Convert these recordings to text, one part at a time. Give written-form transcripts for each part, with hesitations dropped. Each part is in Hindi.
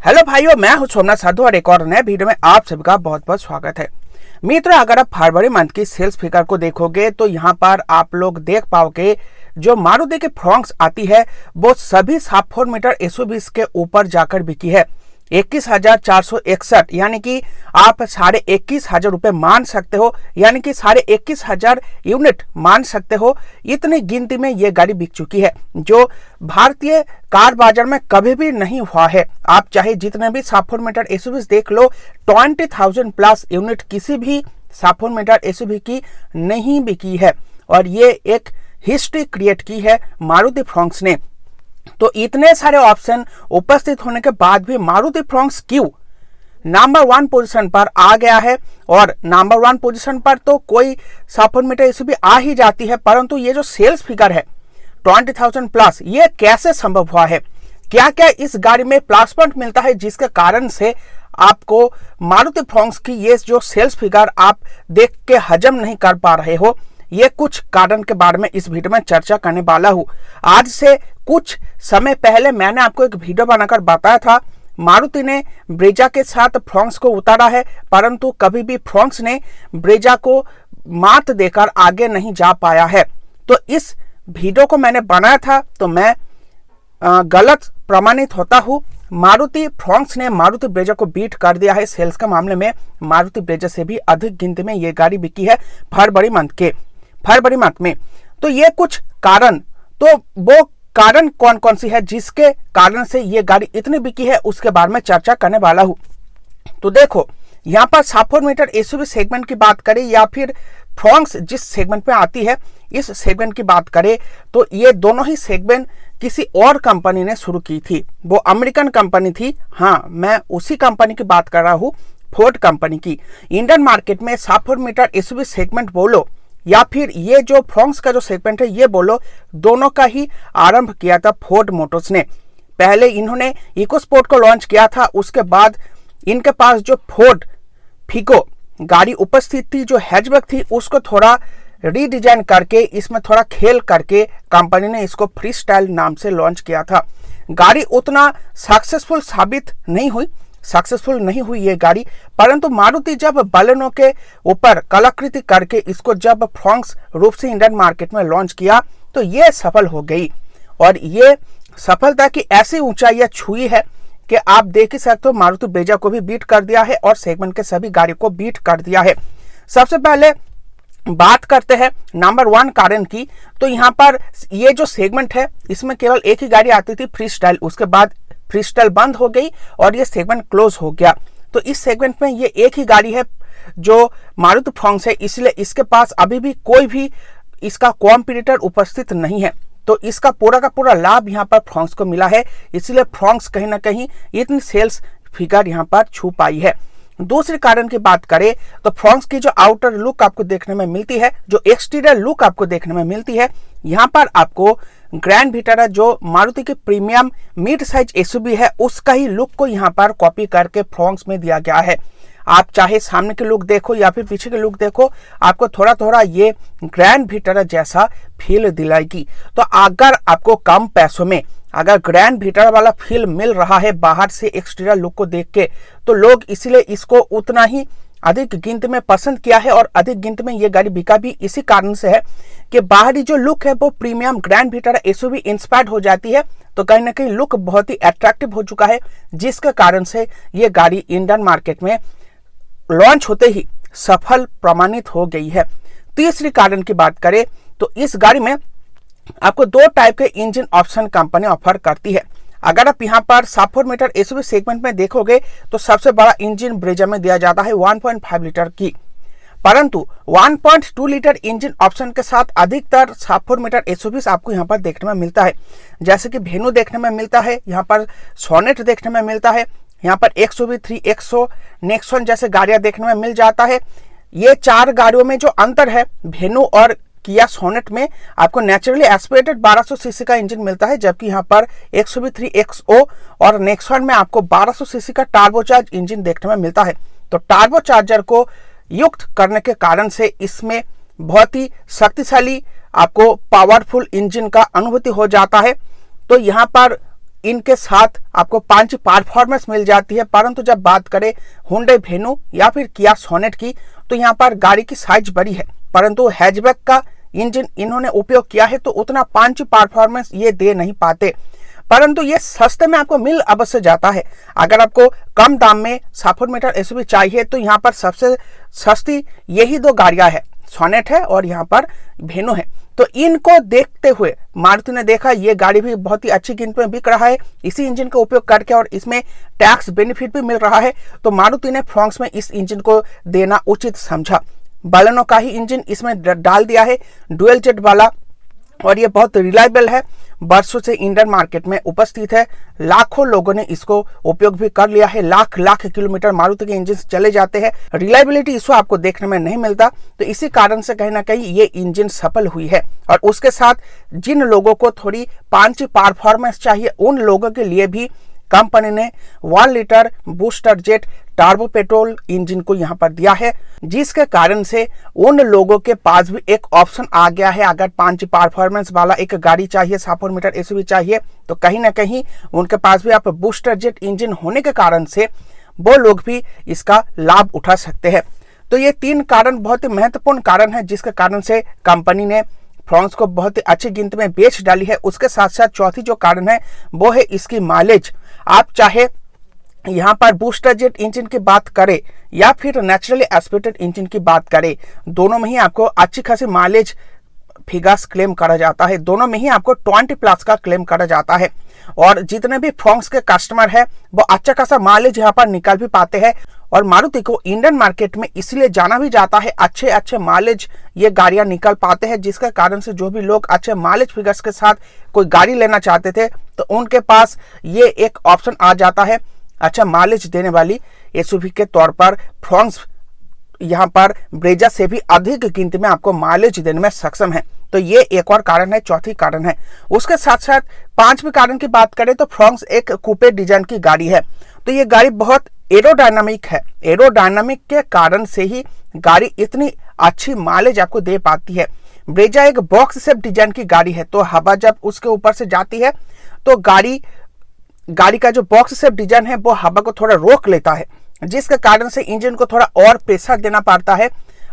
हेलो भाइयों, मैं हूं सोमनाथ साधु और एक और नए वीडियो में आप सभी का बहुत बहुत स्वागत है। मित्रों, अगर आप फरवरी मंथ की सेल्स फिगर को देखोगे तो यहाँ पर आप लोग देख पाओगे जो मारुति की फ्रॉन्क्स आती है वो सभी 7 मीटर एसयूवी के ऊपर जाकर बिकी है 21,461, यानी कि आप 21,500 रुपये मान सकते हो, यानी कि 21,500 यूनिट मान सकते हो। इतनी गिनती में ये गाड़ी बिक चुकी है जो भारतीय कार बाजार में कभी भी नहीं हुआ है। आप चाहे जितने भी 7 मीटर एसयूवी देख लो, 20,000 प्लस यूनिट किसी भी 7 मीटर एसयूवी की नहीं बिकी है और ये एक हिस्ट्री क्रिएट की है मारुति फ्रॉन्क्स ने। तो इतने सारे ऑप्शन उपस्थित होने के बाद भी मारुति फ्रॉन्क्स क्यों नंबर 1 पोजीशन पर आ गया है? और नंबर 1 पोजीशन पर तो कोई 7 मीटर एसयूवी आ ही जाती है, परंतु ये जो सेल्स फिगर है 20,000 प्लस, ये कैसे संभव हुआ है? क्या क्या इस गाड़ी में प्लस पॉइंट मिलता है जिसके कारण से आपको मारुति फ्रॉन्क्स की ये जो सेल्स फिगर आप देख के हजम नहीं कर पा रहे हो? ये कुछ कारण के बारे में इस वीडियो में चर्चा करने वाला हूं। आज से कुछ समय पहले मैंने आपको एक वीडियो बनाकर बताया था मारुति ने ब्रेजा के साथ फ्रॉन्क्स को उतारा है, परंतु कभी भी फ्रॉन्क्स ने ब्रेजा को मात देकर आगे नहीं जा पाया है। तो इस वीडियो को मैंने बनाया था तो मैं गलत प्रमाणित होता हूं। मारुति फ्रॉन्क्स ने मारुति ब्रेजा को बीट कर दिया है। सेल्स के मामले में मारुति ब्रेजा से भी अधिक गिनती में ये गाड़ी बिकी है फरवरी मंथ में। तो ये कुछ कारण, तो वो कारण कौन कौन सी है जिसके कारण से ये गाड़ी इतनी बिकी है, उसके बारे में चर्चा करने वाला हूं। तो देखो, यहाँ पर 7 मीटर एसयूवी सेगमेंट की बात करें या फिर फ्रॉन्क्स जिस सेगमेंट में आती है इस सेगमेंट की बात करें तो ये दोनों ही सेगमेंट किसी और कंपनी ने शुरू की थी। वो अमेरिकन कंपनी थी। हाँ, मैं उसी कंपनी की बात कर रहा हूँ, फोर्ड कंपनी की। इंडियन मार्केट में 7 मीटर एसयूवी सेगमेंट बोलो या फिर ये जो फ्रॉन्क्स का जो सेगमेंट है ये बोलो, दोनों का ही आरंभ किया था फोर्ड मोटर्स ने। पहले इन्होंने इकोस्पोर्ट को लॉन्च किया था, उसके बाद इनके पास जो फोर्ड फिगो गाड़ी उपस्थित थी, जो हैचबैक थी, उसको थोड़ा रीडिजाइन करके इसमें थोड़ा खेल करके कंपनी ने इसको फ्री स्टाइल नाम से लॉन्च किया था। गाड़ी उतना सक्सेसफुल नहीं हुई ये गाड़ी, परंतु मारुति जब बलेनो के ऊपर कलाकृति करके इसको जब फ्रॉन्क्स रूप से इंडियन मार्केट में लॉन्च किया तो ये सफल हो गई और ये सफलता की ऐसी ऊंचाइयां छुई है कि आप देख ही सकते हो मारुति ब्रेजा को भी बीट कर दिया है और सेगमेंट के सभी गाड़ी को बीट कर दिया है। सबसे पहले बात करते हैं नंबर 1 कारण की। तो यहाँ पर ये जो सेगमेंट है इसमें केवल एक ही गाड़ी आती थी, फ्री स्टाइल। उसके बाद फ्री स्टाइल बंद हो गई और ये सेगमेंट क्लोज हो गया। तो इस सेगमेंट में ये एक ही गाड़ी है जो मारुति फ्रॉन्क्स है, इसलिए इसके पास अभी भी कोई भी इसका कॉम्पिटिटर उपस्थित नहीं है। तो इसका पूरा का पूरा लाभ यहाँ पर फ्रॉन्क्स को मिला है, इसलिए फ्रॉन्क्स कहीं ना कहीं इतनी सेल्स फिगर यहाँ पर छू पाई है। दूसरे कारण की बात करें तो फ्रॉन्क्स की जो आउटर लुक आपको देखने में मिलती है, जो एक्सटीरियर लुक आपको देखने में मिलती है, यहाँ पर आपको ग्रैंड विटारा जो मारुति की प्रीमियम मिड साइज एसयूवी है उसका ही लुक को यहाँ पर कॉपी करके फ्रॉन्क्स में दिया गया है। आप चाहे सामने के लुक देखो या फिर पीछे के लुक देखो, आपको थोड़ा थोड़ा ये ग्रैंड विटारा जैसा फील दिलाएगी। तो अगर आपको कम पैसों में अगर ग्रैंड विटारा वाला फील मिल रहा है बाहर से एक्सटीरियर लुक को देख के, तो लोग इसलिए इसको उतना ही अधिक गिनती में पसंद किया है और अधिक गिनती में ये गाड़ी बिका भी इसी कारण से है कि बाहरी जो लुक है वो premium grand Vitara SUV inspired हो जाती है। तो कहीं ना कहीं लुक बहुत ही अट्रैक्टिव हो चुका है, जिसके कारण से ये गाड़ी इंडियन मार्केट में लॉन्च होते ही सफल प्रमाणित हो गई है। तीसरी कारण की बात करें तो इस गाड़ी में आपको 2 टाइप के इंजन ऑप्शन कंपनी ऑफर करती है। अगर आप यहाँ पर 7 मीटर एसयूवी सेगमेंट में देखोगे तो सबसे बड़ा इंजन ब्रेजा में दिया जाता है 1.5 लीटर की, परंतु 1.2 लीटर इंजन ऑप्शन के साथ अधिकतर 7 मीटर एसयूवी आपको यहाँ पर देखने में मिलता है, जैसे कि वेन्यू देखने में मिलता है, यहाँ पर सोनेट देखने में मिलता है, यहाँ पर XUV 3XO, नेक्सॉन जैसे गाड़ियां देखने में मिल जाता है। ये 4 गाड़ियों में जो अंतर है वेन्यू और किया सोनेट में, आपको नेचुरली एस्पिरेटेड 1200 सीसी का इंजन मिलता है, जबकि यहाँ पर XUV 3XO और नेक्सॉन में आपको 1200 सीसी का टार्बोचार्ज इंजन देखने में मिलता है। तो टार्बोचार्जर को युक्त करने के कारण से इसमें बहुत ही शक्तिशाली आपको पावरफुल इंजन का अनुभूति हो जाता है। तो यहाँ पर इनके साथ आपको पंच परफॉर्मेंस मिल जाती है। परंतु जब बात करें हुंडई वेन्यू या फिर किया सोनेट की, तो यहाँ पर गाड़ी की साइज बड़ी है, परंतु हैचबैक का इंजन इन्होंने उपयोग किया है, तो उतना पंच परफॉर्मेंस ये दे नहीं पाते। परंतु ये सस्ते में आपको मिल अवश्य जाता है। अगर आपको कम दाम में सपोर्ट मीटर एसयूवी चाहिए तो यहाँ पर सबसे सस्ती यही दो गाड़ियां है, सोनेट है और यहाँ पर वेन्यू है। तो इनको देखते हुए मारुति ने देखा ये गाड़ी भी बहुत ही अच्छी कीमत में बिक रहा है इसी इंजन का उपयोग करके, और इसमें टैक्स बेनिफिट भी मिल रहा है, तो मारुति ने फ्रोंक्स में इस इंजन को देना उचित समझा। बालेनो का ही इंजन इसमें डाल दिया है, डुअल जेट वाला, और ये बहुत रिलायबल है, वर्षों से इंडियन मार्केट में उपस्थित है। लाखों लोगों ने इसको उपयोग भी कर लिया है, लाख लाख किलोमीटर मारुति के इंजन चले जाते हैं। रिलायबिलिटी इशू आपको देखने में नहीं मिलता, तो इसी कारण से कहीं ना कहीं ये इंजन सफल हुई है। और उसके साथ जिन लोगों को थोड़ी पंच परफॉर्मेंस चाहिए उन लोगों के लिए भी कंपनी ने 1 litre booster jet turbo petrol engine को यहां पर दिया है, जिसके कारण से उन लोगों के पास भी एक ऑप्शन आ गया है। अगर पंच परफॉर्मेंस वाला एक गाड़ी चाहिए, सपोर्ट मीटर एसयूवी चाहिए, तो कहीं ना कहीं उनके पास भी आप बूस्टर जेट इंजन होने के कारण से वो लोग भी इसका लाभ उठा सकते हैं। तो ये 3 कारण बहुत ही महत्वपूर्ण कारण है जिसके कारण से कंपनी ने फ्रोंक्स को बहुत ही अच्छी कीमत में बेच डाली है। उसके साथ साथ चौथी जो कारण है वो है इसकी माइलेज। आप चाहे यहाँ पर बूस्टर जेट इंजन की बात करें या फिर नेचुरली एस्पिरेटेड इंजन की बात करें, दोनों में ही आपको अच्छी खासी माइलेज फिगर्स क्लेम करा जाता है, दोनों में ही आपको 20+ का क्लेम करा जाता है। और जितने भी फ्रोंक्स के कस्टमर है वो अच्छा खासा माइलेज यहाँ पर निकाल भी पाते हैं। और मारुति को इंडियन मार्केट में इसलिए जाना भी जाता है, अच्छे अच्छे माइलेज ये गाड़ियां निकल पाते हैं, जिसके कारण से जो भी लोग अच्छे माइलेज फिगर्स के साथ कोई गाड़ी लेना चाहते थे तो उनके पास ये एक ऑप्शन आ जाता है। अच्छा माइलेज देने वाली एसयूवी के तौर पर फ्रोंक्स यहाँ पर ब्रेजा से भी अधिक कीमत में आपको माइलेज देने में सक्षम है। तो ये एक और कारण है, चौथी कारण है। उसके साथ साथ 5वें कारण की बात करें तो फ्रोंक्स एक कूपे डिजाइन की गाड़ी है, तो ये गाड़ी बहुत एरोडायनामिक है। एरोडायनामिक के कारण से ही गाड़ी इतनी अच्छी माइलेज आपको दे पाती है। ब्रेजा एक बॉक्स शेप डिजाइन की गाड़ी है, तो हवा जब उसके ऊपर से जाती है तो गाड़ी का जो बॉक्स शेप डिजाइन है वो हवा को थोड़ा रोक लेता है, जिसके कारण से इंजन को थोड़ा और प्रेशर देना पड़ता है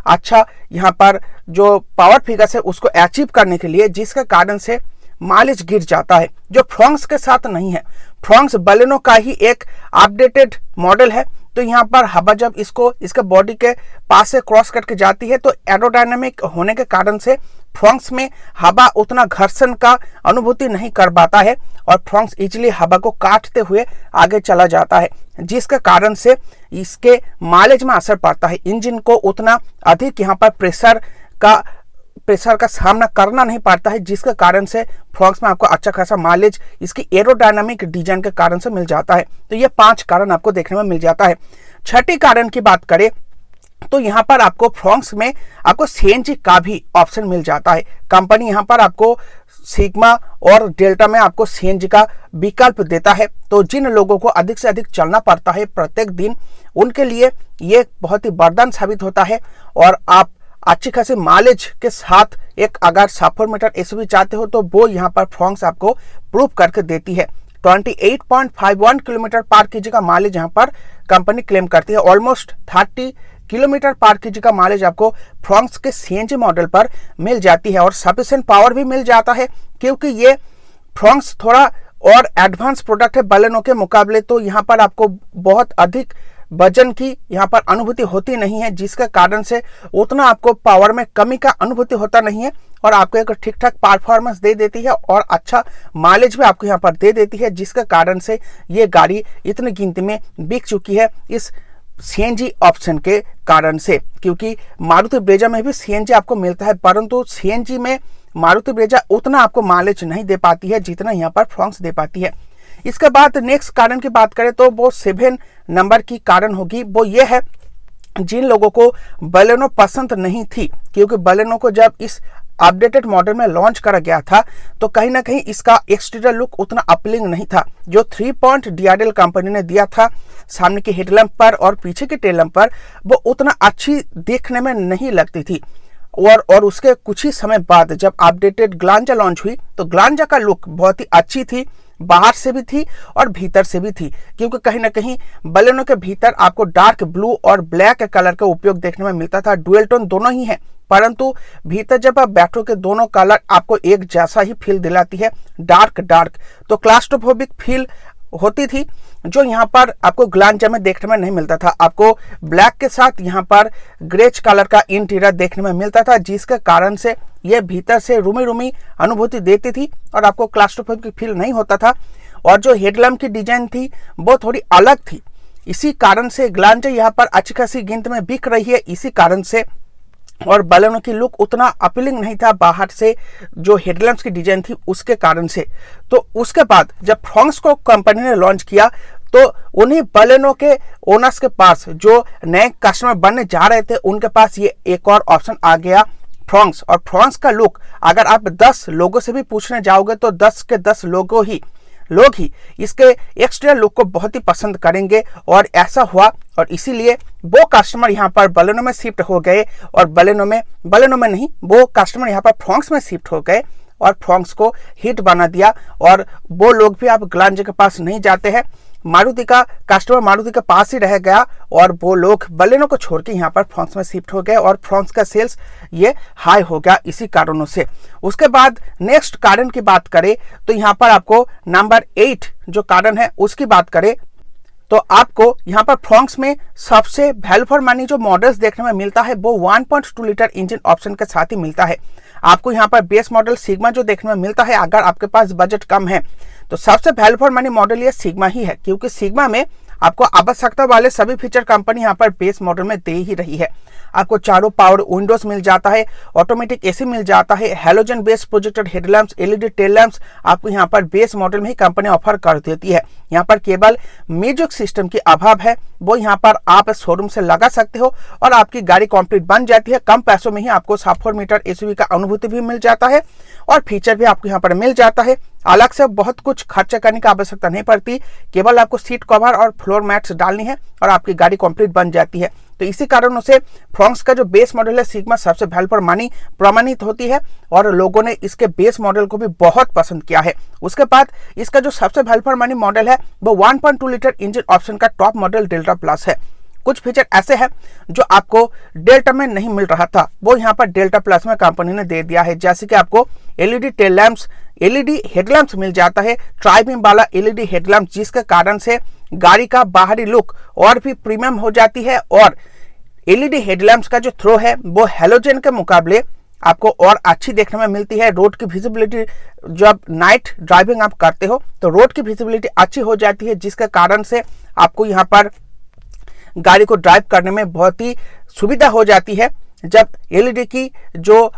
अच्छा यहाँ पर जो पावर फिगर्स है उसको अचीव करने के लिए, जिसके कारण से माइलेज गिर जाता है, जो फ्रोंक्स के साथ नहीं है। फ्रोंक्स बालेनो का ही एक अपडेटेड मॉडल है, तो यहाँ पर हवा जब इसके बॉडी के पास से क्रॉस करके जाती है तो एरोडायनामिक होने के कारण से फ्रोंक्स में हवा उतना घर्षण का अनुभूति नहीं कर पाता है और फ्रोंक्स इजीली हवा को काटते हुए आगे चला जाता है, जिसके कारण से इसके माइलेज में असर पड़ता है। इंजन को उतना अधिक यहाँ पर प्रेशर का सामना करना नहीं पड़ता है, जिसके कारण से फ्रोंक्स में आपको अच्छा खासा माइलेज इसकी एरोडायनामिक डिजाइन के कारण से मिल जाता है। तो ये 5 कारण आपको देखने में मिल जाता है। छठी कारण की बात करें तो यहाँ पर आपको फ्रोंक्स में आपको सीएनजी का भी ऑप्शन मिल जाता है। कंपनी यहाँ पर आपको सिग्मा और डेल्टा में आपको सीएनजी का विकल्प देता है, तो जिन लोगों को अधिक से अधिक चलना पड़ता है प्रत्येक दिन, उनके लिए ये बहुत ही वरदान साबित होता है। और आप अच्छी खासी माइलेज के साथ एक अगर सपोर्ट मीटर एसयूवी चाहते हो तो वो यहाँ पर फ्रोंक्स आपको प्रूव करके देती है। 28.51 किलोमीटर पर केजी का माइलेज यहाँ पर कंपनी क्लेम करती है। ऑलमोस्ट 30 किलोमीटर पर केजी का माइलेज आपको फ्रोंक्स के सीएनजी मॉडल पर मिल जाती है और सफिशिएंट पावर भी मिल जाता है, क्योंकि ये फ्रोंक्स थोड़ा और एडवांस प्रोडक्ट है बालेनो के मुकाबले। तो यहाँ पर आपको बहुत अधिक वजन की यहाँ पर अनुभूति होती नहीं है, जिसके कारण से उतना आपको पावर में कमी का अनुभूति होता नहीं है और आपको एक ठीक ठाक परफॉर्मेंस दे देती है और अच्छा माइलेज भी आपको यहाँ पर दे देती है, जिसके कारण से ये गाड़ी इतनी गिनती में बिक चुकी है इस सीएनजी ऑप्शन के कारण से। क्योंकि मारुति ब्रेजा में भी सीएनजी आपको मिलता है, परंतु सीएनजी में मारुति ब्रेजा उतना आपको माइलेज नहीं दे पाती है जितना यहाँ पर फ्रोंक्स दे पाती है। इसके बाद नेक्स्ट कारण की बात करें तो वो 7 नंबर की कारण होगी, वो ये है जिन लोगों को बालेनो पसंद नहीं थी, क्योंकि बालेनो को जब इस अपडेटेड मॉडल में लॉन्च करा गया था तो कहीं ना कहीं इसका एक्सटीरियर लुक उतना अपीलिंग नहीं था। जो 3 पॉइंट DRL कंपनी ने दिया था सामने की हेडलैम्प पर और पीछे की टेल लैम्प पर, वो उतना अच्छी देखने में नहीं लगती थी। और उसके कुछ ही समय बाद जब अपडेटेड ग्लांजा लॉन्च हुई तो ग्लांजा का लुक बहुत ही अच्छी थी, बाहर से भी थी और भीतर से भी थी, क्योंकि कहीं ना कहीं बलेनो के भीतर आपको डार्क ब्लू और ब्लैक कलर का उपयोग देखने में मिलता था। डुअल टोन दोनों ही है, परंतु भीतर जब आप बैठोगे दोनों कलर आपको एक जैसा ही फील दिलाती है, डार्क डार्क। तो क्लास्ट्रोफोबिक फील होती थी, जो यहाँ पर आपको ग्लांजा में देखने में नहीं मिलता था। आपको ब्लैक के साथ यहाँ पर ग्रेच कलर का इंटीरियर देखने में मिलता था, जिसके कारण से ये भीतर से रूमी रूमी अनुभूति देती थी और आपको क्लास्ट्रोफोबिक फील नहीं होता था। और जो हेडलैम्प की डिजाइन थी वो थोड़ी अलग थी, इसी कारण से ग्लांजा यहाँ पर अच्छी खासी गिनती में बिक रही है, इसी कारण से। और बलेनो की लुक उतना अपीलिंग नहीं था बाहर से, जो हेडलैम्प्स की डिजाइन थी उसके कारण से। तो उसके बाद जब फ्रोंक्स को कंपनी ने लॉन्च किया तो उन्हीं बलेनो के ओनर्स के पास, जो नए कस्टमर बनने जा रहे थे, उनके पास ये एक और ऑप्शन आ गया, फ्रोंक्स। और फ्रोंक्स का लुक अगर आप 10 लोगों से भी पूछने जाओगे तो 10 के 10 लोग ही इसके एक्सटीरियर लुक को बहुत ही पसंद करेंगे। और ऐसा हुआ, और इसीलिए वो कस्टमर यहाँ पर बलेनो में शिफ्ट हो गए, और बलेनो में नहीं, वो कस्टमर यहाँ पर फ्रोंक्स में शिफ्ट हो गए और फ्रोंक्स को हिट बना दिया। और वो लोग भी अब ग्लांजा के पास नहीं जाते हैं, मारुति का कस्टमर मारुति के पास ही रह गया, और वो लोग बलेनो को छोड़ के यहाँ पर फ्रोंक्स में शिफ्ट हो गए और फ्रोंक्स का सेल्स ये हाई हो गया इसी कारणों से। उसके बाद नेक्स्ट कारण की बात करें तो यहाँ पर आपको नंबर 8 जो कारण है उसकी बात करें तो आपको यहाँ पर फ्रोंक्स में सबसे वैल्यू फॉर मनी जो मॉडल्स देखने में मिलता है वो 1.2 लीटर इंजन ऑप्शन के साथ ही मिलता है। आपको यहाँ पर बेस मॉडल सिग्मा जो देखने में मिलता है, अगर आपके पास बजट कम है तो सबसे वैल्यू फॉर मनी मॉडल ये सिग्मा ही है, क्योंकि सिग्मा में आपको आवश्यकता वाले सभी फीचर कंपनी यहाँ पर बेस मॉडल में दे ही रही है। आपको चारों पावर विंडोज मिल जाता है, ऑटोमेटिक एसी मिल जाता है, halogen based projected headlamps, LED tail lamps आपको यहाँ पर बेस मॉडल में ही कंपनी ऑफर कर देती है। यहाँ पर केवल म्यूजिक सिस्टम की अभाव है, वो यहाँ पर आप शोरूम से लगा सकते हो और आपकी गाड़ी कंप्लीट बन जाती है। कम पैसों में ही आपको 4 मीटर एसयूवी का अनुभूति भी मिल जाता है और फीचर भी आपको यहाँ पर मिल जाता है। अलग से बहुत कुछ खर्चा करने की आवश्यकता नहीं पड़ती, केवल आपको सीट कवर और फ्लोर मैट्स डालनी है और आपकी गाड़ी कंप्लीट बन जाती है। तो इसी कारणों से फ्रोंक्स का जो बेस मॉडल है सिग्मा सबसे वैल्यू फॉर मनी प्रमाणित होती है और लोगों ने इसके बेस मॉडल को भी बहुत पसंद किया है। उसके बाद इसका जो सबसे वैल्यू फॉर मनी मॉडल है वो 1.2 लीटर इंजन ऑप्शन का टॉप मॉडल डेल्टा प्लस है। कुछ फीचर ऐसे हैं जो आपको डेल्टा में नहीं मिल रहा था, वो यहाँ पर डेल्टा प्लस में कंपनी ने दे दिया है। जैसे कि आपको LED tail lamps, LED headlamps मिल जाता है, ट्राइबीम वाला एलईडी हेडलैम्प, जिसके कारण से गाड़ी का बाहरी लुक और भी प्रीमियम हो जाती है। और एलईडी हेडलैम्प्स का जो थ्रो है वो हेलोजन के मुकाबले आपको और अच्छी देखने में मिलती है। रोड की विजिबिलिटी, जब नाइट ड्राइविंग आप करते हो तो रोड की विजिबिलिटी अच्छी हो जाती है, जिसके कारण से आपको यहाँ पर गाड़ी को ड्राइव करने में बहुत ही सुविधा हो जाती है। जब एलईडी की जो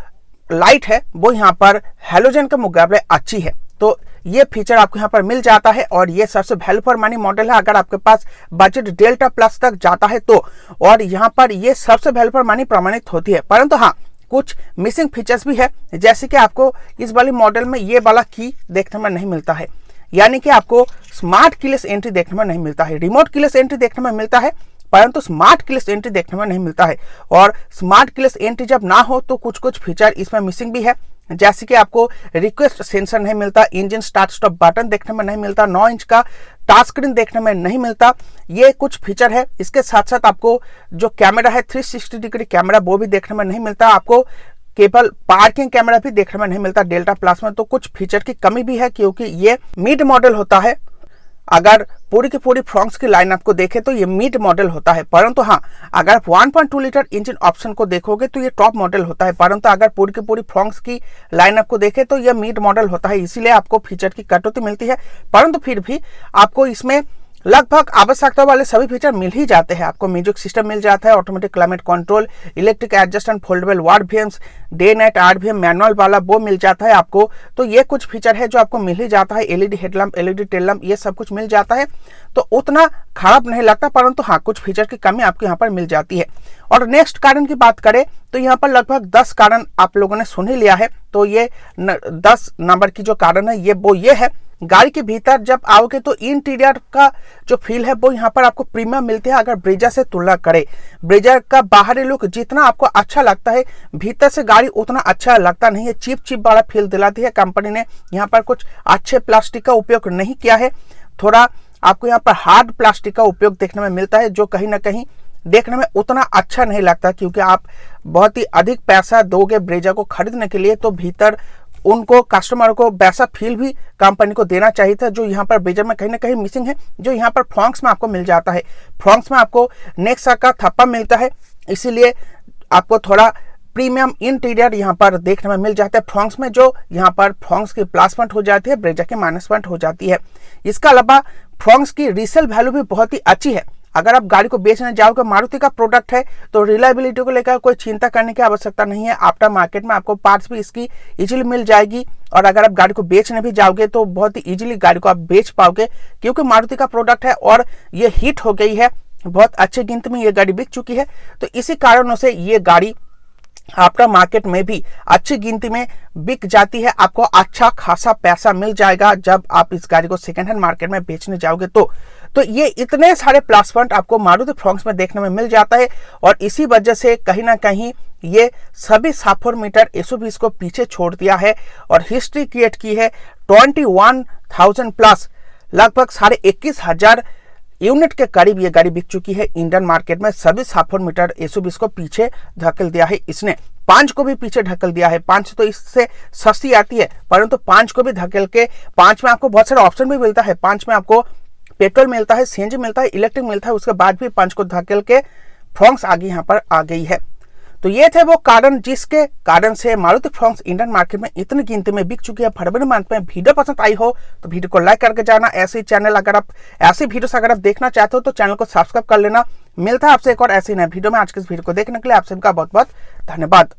लाइट है वो यहाँ पर हेलोजन के मुकाबले अच्छी है, तो ये फीचर आपको यहाँ पर मिल जाता है और ये सबसे वैल्यू फॉर मनी मॉडल है अगर आपके पास बजट डेल्टा प्लस तक जाता है तो। और यहाँ पर ये सबसे वैल्यू फॉर मनी प्रमाणित होती है, परंतु हाँ कुछ मिसिंग फीचर्स भी है, जैसे कि आपको इस वाली मॉडल में ये वाला की देखने में नहीं मिलता है, यानी कि आपको स्मार्ट कीलेस एंट्री देखने में नहीं मिलता है। रिमोट कीलेस एंट्री देखने में मिलता है परंतु स्मार्ट कीलेस एंट्री देखने में नहीं मिलता है। और स्मार्ट कीलेस एंट्री जब ना हो तो कुछ कुछ फीचर इसमें मिसिंग भी है, जैसे कि आपको रिक्वेस्ट सेंसर नहीं मिलता, इंजन स्टार्ट स्टॉप बटन देखने में नहीं मिलता, 9 इंच का टच स्क्रीन देखने में नहीं मिलता। ये कुछ फीचर है। इसके साथ साथ आपको जो कैमरा है 360 डिग्री कैमरा वो भी देखने में नहीं मिलता। आपको केवल पार्किंग कैमरा भी देखने में नहीं मिलता डेल्टा प्लस में। तो कुछ फीचर की कमी भी है, क्योंकि ये मिड मॉडल होता है। अगर पूरी की पूरी फ्रोंक्स की लाइन आपको देखे तो ये मिड मॉडल होता है, परंतु हाँ अगर आप 1.2 लीटर इंजन ऑप्शन को देखोगे तो ये टॉप मॉडल होता है। परंतु अगर पूरी की पूरी फ्रोंक्स की लाइन आपको देखे तो ये मिड मॉडल होता है, इसीलिए आपको फीचर की कटौती मिलती है। परंतु फिर भी आपको इसमें लगभग आवश्यकता वाले सभी फीचर मिल ही जाते हैं। आपको म्यूजिक सिस्टम मिल जाता है, automatic climate control, electric adjust and foldable ward VMs, day night RVM manual वाला वो मिल जाता है आपको। तो ये कुछ फीचर है जो आपको मिल ही जाता है। LED headlamp, LED tail lamp, ये सब कुछ मिल जाता है, तो उतना खराब नहीं लगता। परंतु हाँ कुछ फीचर की कमी आपको यहाँ पर मिल जाती है। और नेक्स्ट कारण की बात करें तो यहाँ पर लगभग 10 कारण आप लोगों ने सुन ही लिया है। तो ये 10 नंबर की जो कारण है ये है गाड़ी के भीतर जब आओगे तो इंटीरियर का जो फील है वो यहाँ पर आपको प्रीमियम मिलते हैं। अगर ब्रेजा से तुलना करें, ब्रेजा का बाहरी लुक जितना आपको अच्छा लगता है, भीतर से गाड़ी उतना अच्छा लगता नहीं है, चिप चिप वाला फील दिलाती है। कंपनी ने यहाँ पर कुछ अच्छे प्लास्टिक का उपयोग नहीं किया है, थोड़ा आपको यहाँ पर हार्ड प्लास्टिक का उपयोग देखने में मिलता है, जो कहीं ना कहीं देखने में उतना अच्छा नहीं लगता, क्योंकि आप बहुत ही अधिक पैसा दोगे ब्रेजा को खरीदने के लिए, तो भीतर उनको कस्टमर को वैसा फील भी कंपनी को देना चाहिए था, जो यहाँ पर ब्रेजा में कहीं ना कहीं मिसिंग है, जो यहाँ पर फ्रॉन्क्स में आपको मिल जाता है। फ्रॉन्क्स में आपको नेक्सा का थप्पा मिलता है, इसीलिए आपको थोड़ा प्रीमियम इंटीरियर यहाँ पर देखने में मिल जाता है फ्रॉन्क्स में, जो यहाँ पर फ्रॉन्क्स की प्लस पॉइंट हो जाती है, ब्रेजा की माइनस पॉइंट हो जाती है। इसके अलावा फ्रॉन्क्स की रीसेल वैल्यू भी बहुत ही अच्छी है। अगर आप गाड़ी को बेचने जाओगे, मारुति का प्रोडक्ट है, तो रिलायबिलिटी को लेकर कोई चिंता करने की आवश्यकता नहीं है। आफ्टर मार्केट में आपको पार्ट्स भी इसकी इजीली मिल जाएगी, और अगर आप गाड़ी को बेचने भी जाओगे तो बहुत ही इजीली गाड़ी को आप बेच पाओगे, क्योंकि मारुति का प्रोडक्ट है और ये हिट हो गई है, बहुत अच्छे कीमत में ये गाड़ी बिक चुकी है। तो इसी कारणों से ये गाड़ी आफ्टर मार्केट में भी अच्छी गिनती में बिक जाती है। आपको अच्छा खासा पैसा मिल जाएगा जब आप इस गाड़ी को सेकेंड हैंड मार्केट में बेचने जाओगे तो ये इतने सारे प्लस पॉइंट आपको मारुति फ्रॉन्क्स में देखने में मिल जाता है, और इसी वजह से कहीं ना कहीं ये सभी 700 मीटर एसयूवीज को पीछे छोड़ दिया है और हिस्ट्री क्रिएट की है। 21,000 प्लस, लगभग 21,500 यूनिट के करीब ये गाड़ी बिक चुकी है इंडियन मार्केट में। सभी 700 मीटर एसयूवीज को पीछे धकेल दिया है इसने, 5 को भी पीछे ढकेल दिया है। 5 तो इससे सस्ती आती है, परंतु 5 को भी धकेल के, 5 में आपको बहुत सारे ऑप्शन भी मिलता है। 5 में आपको पेट्रोल मिलता है, सीएनजी मिलता है, इलेक्ट्रिक मिलता है, उसके बाद भी 5 को धकेल के फ्रॉन्क्स आगे यहाँ पर आ गई है। तो ये थे वो कारण जिसके कारण से मारुति फ्रॉन्क्स इंडियन मार्केट में इतनी कीमती में बिक चुकी है फरवरी मंथ में। वीडियो पसंद आई हो तो वीडियो को लाइक करके जाना। ऐसे चैनल अगर आप ऐसी वीडियोस अगर आप देखना चाहते हो तो चैनल को सब्सक्राइब कर लेना। मिलता है आपसे एक और ऐसी नई वीडियो में। आज के इस वीडियो को देखने के लिए आप सबका बहुत बहुत धन्यवाद।